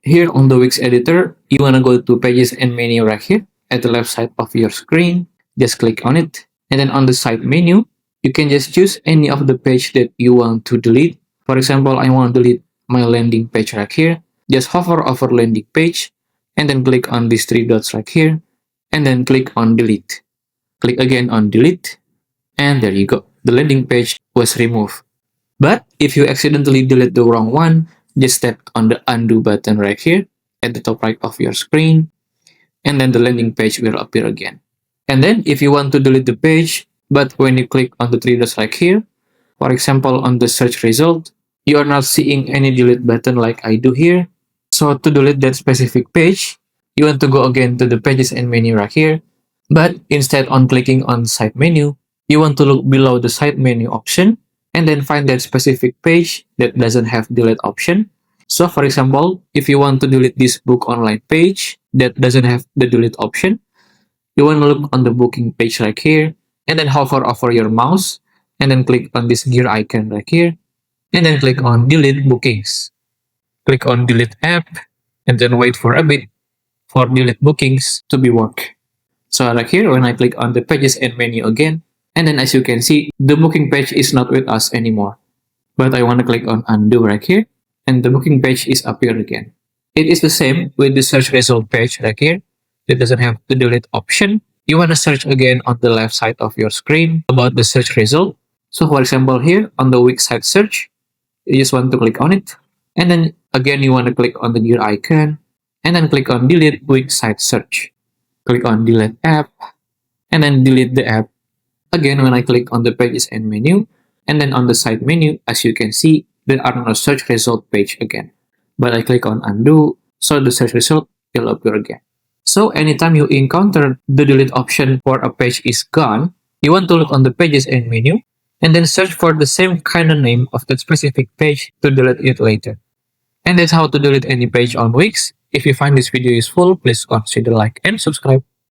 Here on the Wix editor, you want to go to pages and menu right here at the left side of your screen. Just click on it. And then on the side menu, you can just choose any of the page that you want to delete. For example, I want to delete my landing page right here. Just hover over landing page and then click on these three dots right here and then click on delete. Click again on delete and there you go. The landing page was removed. But if you accidentally delete the wrong one, just tap on the undo button right here at the top right of your screen and then the landing page will appear again. And then if you want to delete the page, but when you click on the three dots right here, for example on the search result, you are not seeing any delete button like I do here. So to delete that specific page, you want to go again to the pages and menu right here. But instead on clicking on side menu, you want to look below the side menu option and then find that specific page that doesn't have delete option. So for example, if you want to delete this book online page that doesn't have the delete option, you want to look on the booking page right here and then hover over your mouse and then click on this gear icon right here and then click on delete bookings. Click on delete app and then wait for a bit for delete bookings to be work. So right here, when I click on the pages and menu again, and then as you can see, the booking page is not with us anymore. But I want to click on undo right here and the booking page is appeared again. It is the same with the search result page right here. It doesn't have the delete option. You want to search again on the left side of your screen about the search result. So for example here on the Wix site search, you just want to click on it. And then again you want to click on the gear icon and then click on delete Wix site search. Click on delete app and then delete the app. Again when I click on the pages and menu and then on the side menu, as you can see, there are no search result page again. But I click on undo, so the search result will appear again. So anytime you encounter the delete option for a page is gone, you want to look on the pages and menu and then search for the same kind of name of that specific page to delete it later. And that's how to delete any page on Wix. If you find this video useful, please consider like and subscribe.